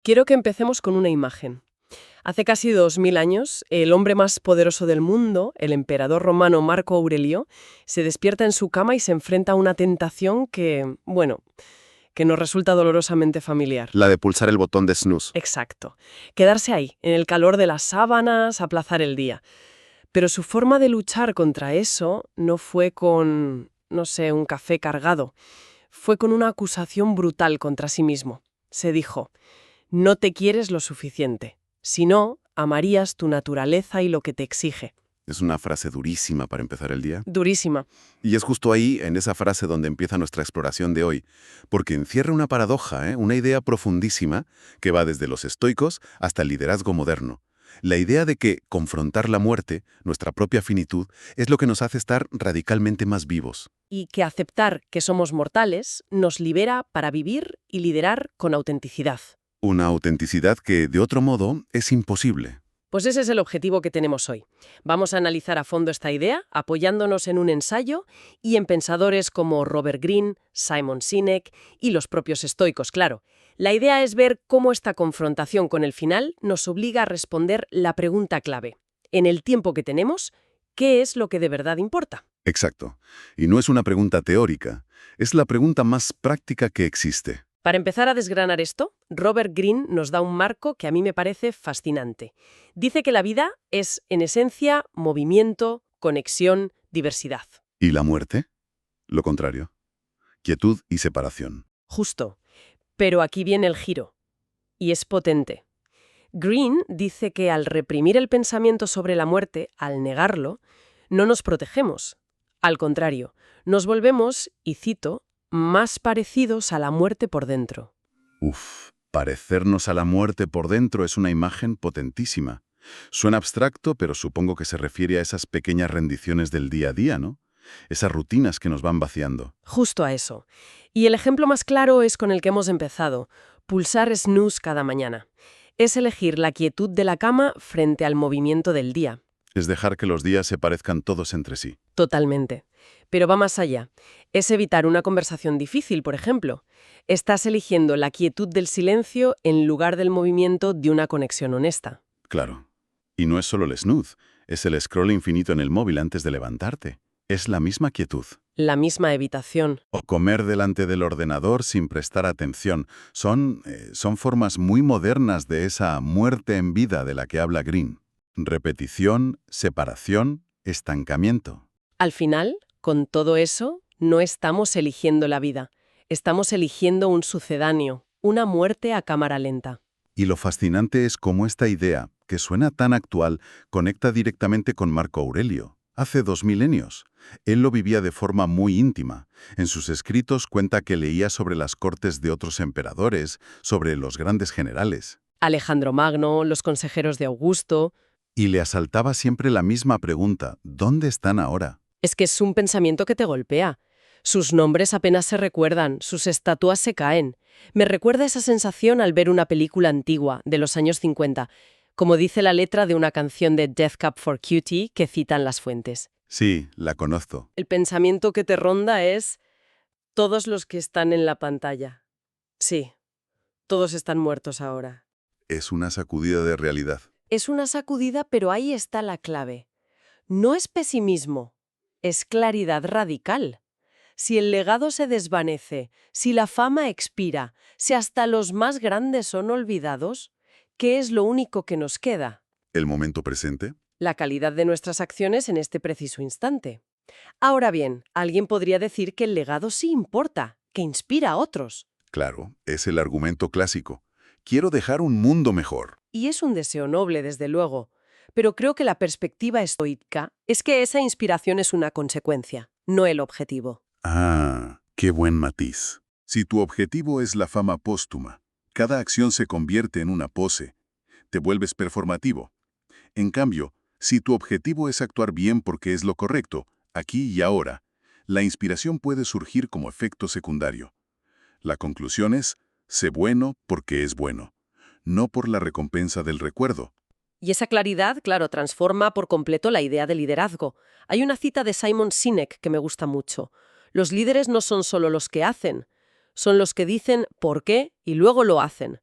Quiero que empecemos con una imagen. Hace casi 2000 años, el hombre más poderoso del mundo, el emperador romano Marco Aurelio, se despierta en su cama y se enfrenta a una tentación que nos resulta dolorosamente familiar. La de pulsar el botón de snooze. Exacto. Quedarse ahí, en el calor de las sábanas, aplazar el día. Pero su forma de luchar contra eso no fue con, no sé, un café cargado. Fue con una acusación brutal contra sí mismo. Se dijo: no te quieres lo suficiente. Si no, amarías tu naturaleza y lo que te exige. Es una frase durísima para empezar el día. Durísima. Y es justo ahí, en esa frase, donde empieza nuestra exploración de hoy, porque encierra una paradoja, una idea profundísima que va desde los estoicos hasta el liderazgo moderno. La idea de que confrontar la muerte, nuestra propia finitud, es lo que nos hace estar radicalmente más vivos. Y que aceptar que somos mortales nos libera para vivir y liderar con autenticidad. Una autenticidad que, de otro modo, es imposible. Pues ese es el objetivo que tenemos hoy. Vamos a analizar a fondo esta idea, apoyándonos en un ensayo y en pensadores como Robert Greene, Simon Sinek y los propios estoicos, claro. La idea es ver cómo esta confrontación con el final nos obliga a responder la pregunta clave. En el tiempo que tenemos, ¿qué es lo que de verdad importa? Exacto. Y no es una pregunta teórica, es la pregunta más práctica que existe. Para empezar a desgranar esto, Robert Greene nos da un marco que a mí me parece fascinante. Dice que la vida es, en esencia, movimiento, conexión, diversidad. ¿Y la muerte? Lo contrario. Quietud y separación. Justo. Pero aquí viene el giro. Y es potente. Greene dice que al reprimir el pensamiento sobre la muerte, al negarlo, no nos protegemos. Al contrario, nos volvemos, y cito, más parecidos a la muerte por dentro. Parecernos a la muerte por dentro es una imagen potentísima. Suena abstracto, pero supongo que se refiere a esas pequeñas rendiciones del día a día, ¿no? Esas rutinas que nos van vaciando. Justo a eso. Y el ejemplo más claro es con el que hemos empezado: pulsar snooze cada mañana. Es elegir la quietud de la cama frente al movimiento del día. Es dejar que los días se parezcan todos entre sí. Totalmente. Pero va más allá. Es evitar una conversación difícil, por ejemplo. Estás eligiendo la quietud del silencio en lugar del movimiento de una conexión honesta. Claro. Y no es solo el snooze, es el scroll infinito en el móvil antes de levantarte. Es la misma quietud. La misma evitación. O comer delante del ordenador sin prestar atención. Son formas muy modernas de esa muerte en vida de la que habla Greene. Repetición, separación, estancamiento. Al final, con todo eso, no estamos eligiendo la vida. Estamos eligiendo un sucedáneo, una muerte a cámara lenta. Y lo fascinante es cómo esta idea, que suena tan actual, conecta directamente con Marco Aurelio. Hace 2000 años. Él lo vivía de forma muy íntima. En sus escritos cuenta que leía sobre las cortes de otros emperadores, sobre los grandes generales. Alejandro Magno, los consejeros de Augusto. Y le asaltaba siempre la misma pregunta: ¿dónde están ahora? Es que es un pensamiento que te golpea. Sus nombres apenas se recuerdan, sus estatuas se caen. Me recuerda esa sensación al ver una película antigua, de los años 50, como dice la letra de una canción de Death Cab for Cutie que citan las fuentes. Sí, la conozco. El pensamiento que te ronda es: todos los que están en la pantalla. Sí, todos están muertos ahora. Es una sacudida de realidad. Es una sacudida, pero ahí está la clave. No es pesimismo, es claridad radical. Si el legado se desvanece, si la fama expira, si hasta los más grandes son olvidados, ¿qué es lo único que nos queda? ¿El momento presente? La calidad de nuestras acciones en este preciso instante. Ahora bien, alguien podría decir que el legado sí importa, que inspira a otros. Claro, es el argumento clásico. Quiero dejar un mundo mejor. Y es un deseo noble, desde luego. Pero creo que la perspectiva estoica es que esa inspiración es una consecuencia, no el objetivo. Ah, qué buen matiz. Si tu objetivo es la fama póstuma, cada acción se convierte en una pose. Te vuelves performativo. En cambio, si tu objetivo es actuar bien porque es lo correcto, aquí y ahora, la inspiración puede surgir como efecto secundario. La conclusión es: sé bueno porque es bueno, no por la recompensa del recuerdo. Y esa claridad, claro, transforma por completo la idea de liderazgo. Hay una cita de Simon Sinek que me gusta mucho. Los líderes no son solo los que hacen, son los que dicen por qué y luego lo hacen.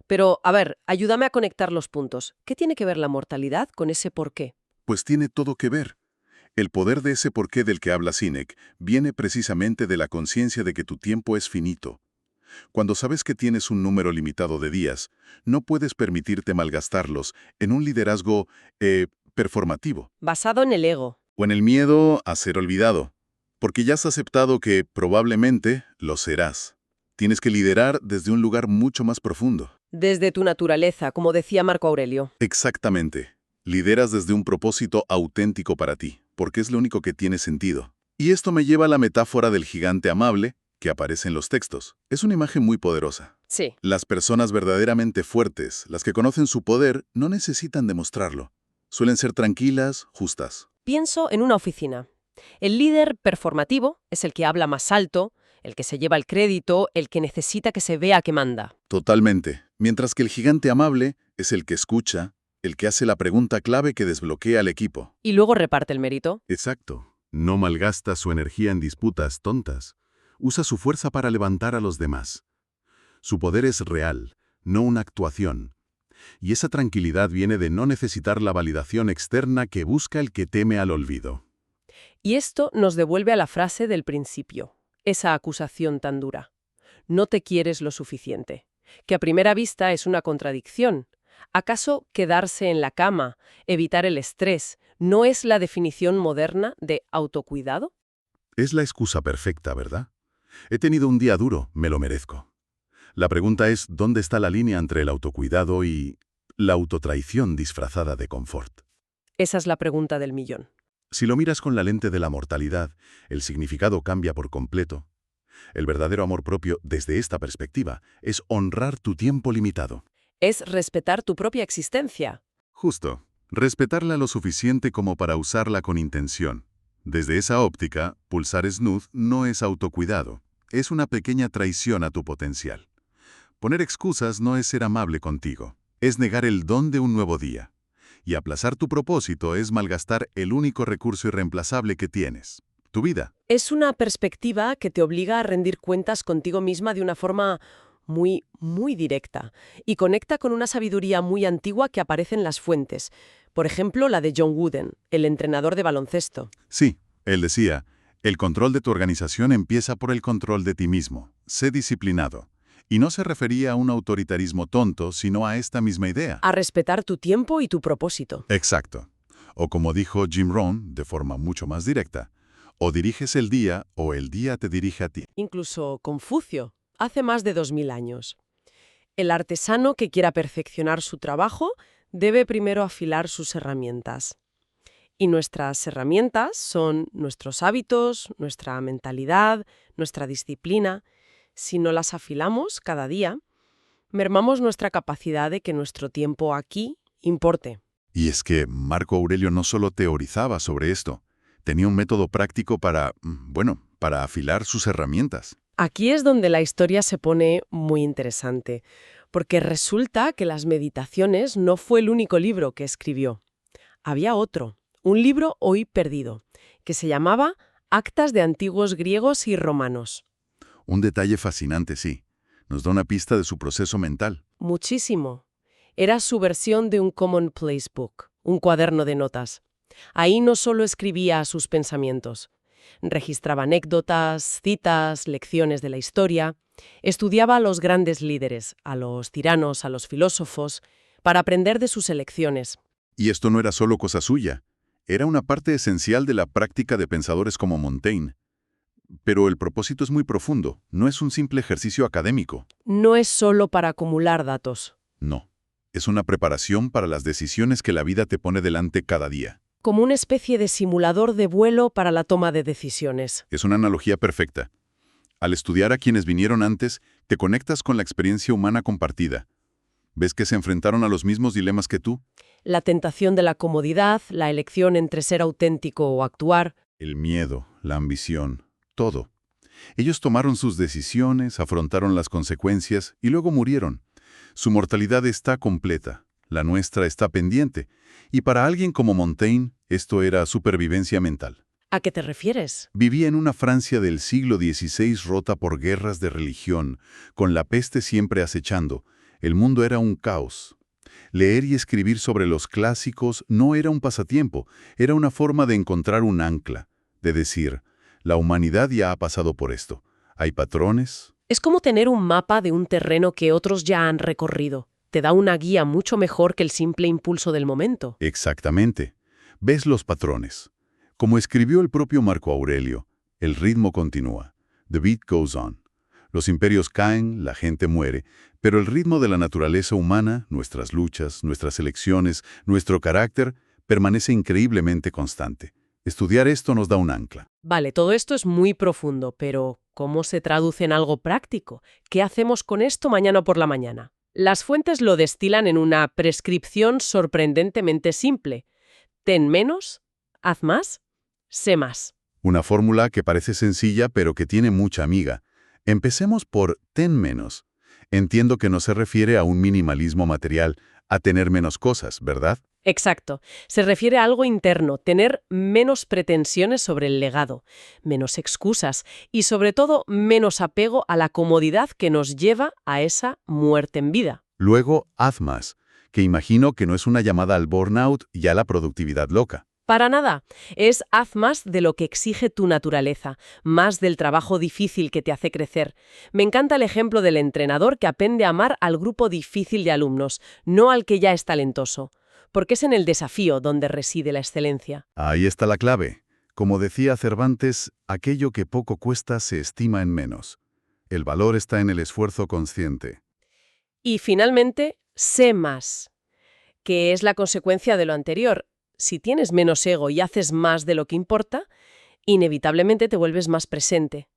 Pero, a ver, ayúdame a conectar los puntos. ¿Qué tiene que ver la mortalidad con ese porqué? Pues tiene todo que ver. El poder de ese porqué del que habla Sinek viene precisamente de la conciencia de que tu tiempo es finito. Cuando sabes que tienes un número limitado de días, no puedes permitirte malgastarlos en un liderazgo performativo Basado en el ego. o en el miedo a ser olvidado, porque ya has aceptado que probablemente lo serás. Tienes que liderar desde un lugar mucho más profundo. Desde tu naturaleza, como decía Marco Aurelio. Exactamente. Lideras desde un propósito auténtico para ti, porque es lo único que tiene sentido. Y esto me lleva a la metáfora del gigante amable que aparece en los textos. Es una imagen muy poderosa. Sí. Las personas verdaderamente fuertes, las que conocen su poder, no necesitan demostrarlo. Suelen ser tranquilas, justas. Pienso en una oficina. El líder performativo es el que habla más alto, el que se lleva el crédito, el que necesita que se vea que manda. Totalmente. Mientras que el gigante amable es el que escucha, el que hace la pregunta clave que desbloquea al equipo. Y luego reparte el mérito. Exacto. No malgasta su energía en disputas tontas. Usa su fuerza para levantar a los demás. Su poder es real, no una actuación. Y esa tranquilidad viene de no necesitar la validación externa que busca el que teme al olvido. Y esto nos devuelve a la frase del principio, esa acusación tan dura. No te quieres lo suficiente, que a primera vista es una contradicción. ¿Acaso quedarse en la cama, evitar el estrés, no es la definición moderna de autocuidado? Es la excusa perfecta, ¿verdad? He tenido un día duro, me lo merezco. La pregunta es, ¿dónde está la línea entre el autocuidado y la autotraición disfrazada de confort? Esa es la pregunta del millón. Si lo miras con la lente de la mortalidad, el significado cambia por completo. El verdadero amor propio, desde esta perspectiva, es honrar tu tiempo limitado. Es respetar tu propia existencia. Justo. Respetarla lo suficiente como para usarla con intención. Desde esa óptica, pulsar snooze no es autocuidado. Es una pequeña traición a tu potencial. Poner excusas no es ser amable contigo. Es negar el don de un nuevo día. Y aplazar tu propósito es malgastar el único recurso irreemplazable que tienes, tu vida. Es una perspectiva que te obliga a rendir cuentas contigo misma de una forma muy, muy directa y conecta con una sabiduría muy antigua que aparece en las fuentes. Por ejemplo, la de John Wooden, el entrenador de baloncesto. Sí, él decía, el control de tu organización empieza por el control de ti mismo. Sé disciplinado. Y no se refería a un autoritarismo tonto, sino a esta misma idea. A respetar tu tiempo y tu propósito. Exacto. O como dijo Jim Rohn, de forma mucho más directa, o diriges el día o el día te dirige a ti. Incluso Confucio, hace más de 2000 años. El artesano que quiera perfeccionar su trabajo debe primero afilar sus herramientas. Y nuestras herramientas son nuestros hábitos, nuestra mentalidad, nuestra disciplina. Si no las afilamos cada día, mermamos nuestra capacidad de que nuestro tiempo aquí importe. Y es que Marco Aurelio no solo teorizaba sobre esto, tenía un método práctico para afilar sus herramientas. Aquí es donde la historia se pone muy interesante, porque resulta que las Meditaciones no fue el único libro que escribió. Había otro, un libro hoy perdido, que se llamaba Actas de antiguos griegos y romanos. Un detalle fascinante, sí. Nos da una pista de su proceso mental. Muchísimo. Era su versión de un commonplace book, un cuaderno de notas. Ahí no solo escribía sus pensamientos. Registraba anécdotas, citas, lecciones de la historia. Estudiaba a los grandes líderes, a los tiranos, a los filósofos, para aprender de sus elecciones. Y esto no era solo cosa suya. Era una parte esencial de la práctica de pensadores como Montaigne. Pero el propósito es muy profundo, no es un simple ejercicio académico. No es solo para acumular datos. No, es una preparación para las decisiones que la vida te pone delante cada día. Como una especie de simulador de vuelo para la toma de decisiones. Es una analogía perfecta. Al estudiar a quienes vinieron antes, te conectas con la experiencia humana compartida. ¿Ves que se enfrentaron a los mismos dilemas que tú? La tentación de la comodidad, la elección entre ser auténtico o actuar. El miedo, la ambición, todo. Ellos tomaron sus decisiones, afrontaron las consecuencias y luego murieron. Su mortalidad está completa, la nuestra está pendiente. Y para alguien como Montaigne, esto era supervivencia mental. ¿A qué te refieres? Vivía en una Francia del siglo XVI rota por guerras de religión, con la peste siempre acechando. El mundo era un caos. Leer y escribir sobre los clásicos no era un pasatiempo, era una forma de encontrar un ancla, de decir, la humanidad ya ha pasado por esto. Hay patrones. Es como tener un mapa de un terreno que otros ya han recorrido. Te da una guía mucho mejor que el simple impulso del momento. Exactamente. Ves los patrones. Como escribió el propio Marco Aurelio, el ritmo continúa. The beat goes on. Los imperios caen, la gente muere, pero el ritmo de la naturaleza humana, nuestras luchas, nuestras elecciones, nuestro carácter, permanece increíblemente constante. Estudiar esto nos da un ancla. Vale, todo esto es muy profundo, pero ¿cómo se traduce en algo práctico? ¿Qué hacemos con esto mañana por la mañana? Las fuentes lo destilan en una prescripción sorprendentemente simple. Ten menos, haz más, sé más. Una fórmula que parece sencilla pero que tiene mucha amiga. Empecemos por ten menos. Entiendo que no se refiere a un minimalismo material, a tener menos cosas, ¿verdad? Exacto. Se refiere a algo interno, tener menos pretensiones sobre el legado, menos excusas y, sobre todo, menos apego a la comodidad que nos lleva a esa muerte en vida. Luego, haz más, que imagino que no es una llamada al burnout y a la productividad loca. Para nada. Es haz más de lo que exige tu naturaleza, más del trabajo difícil que te hace crecer. Me encanta el ejemplo del entrenador que aprende a amar al grupo difícil de alumnos, no al que ya es talentoso. Porque es en el desafío donde reside la excelencia. Ahí está la clave. Como decía Cervantes, aquello que poco cuesta se estima en menos. El valor está en el esfuerzo consciente. Y finalmente, sé más, que es la consecuencia de lo anterior. Si tienes menos ego y haces más de lo que importa, inevitablemente te vuelves más presente,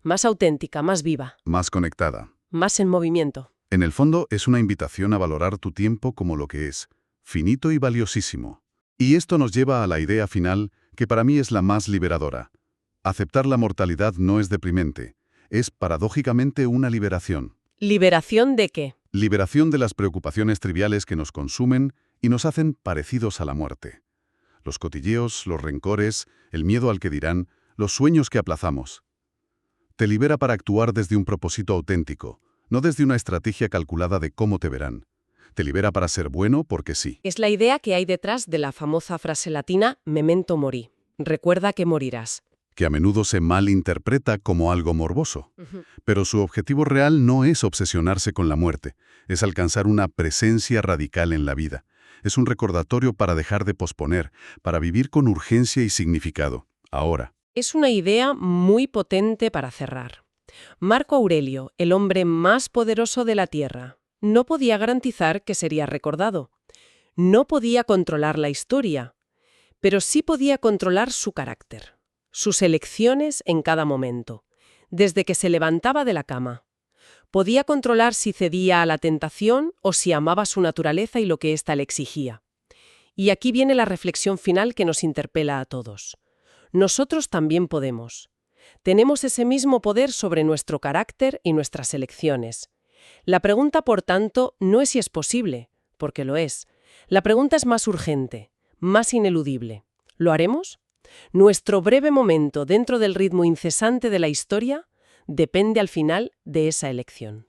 más auténtica, más viva, Más conectada. más en movimiento. En el fondo, es una invitación a valorar tu tiempo como lo que es, finito y valiosísimo. Y esto nos lleva a la idea final, que para mí es la más liberadora. Aceptar la mortalidad no es deprimente, es paradójicamente una liberación. ¿Liberación de qué? Liberación de las preocupaciones triviales que nos consumen y nos hacen parecidos a la muerte. Los cotilleos, los rencores, el miedo al que dirán, los sueños que aplazamos. Te libera para actuar desde un propósito auténtico, no desde una estrategia calculada de cómo te verán. Te libera para ser bueno porque sí. Es la idea que hay detrás de la famosa frase latina memento mori. Recuerda que morirás. Que a menudo se malinterpreta como algo morboso. Pero su objetivo real no es obsesionarse con la muerte, es alcanzar una presencia radical en la vida. Es un recordatorio para dejar de posponer, para vivir con urgencia y significado, ahora. Es una idea muy potente para cerrar. Marco Aurelio, el hombre más poderoso de la Tierra, no podía garantizar que sería recordado. No podía controlar la historia, pero sí podía controlar su carácter, sus elecciones en cada momento, desde que se levantaba de la cama. Podía controlar si cedía a la tentación o si amaba su naturaleza y lo que ésta le exigía. Y aquí viene la reflexión final que nos interpela a todos. Nosotros también podemos. Tenemos ese mismo poder sobre nuestro carácter y nuestras elecciones. La pregunta, por tanto, no es si es posible, porque lo es. La pregunta es más urgente, más ineludible. ¿Lo haremos? Nuestro breve momento dentro del ritmo incesante de la historia depende al final de esa elección.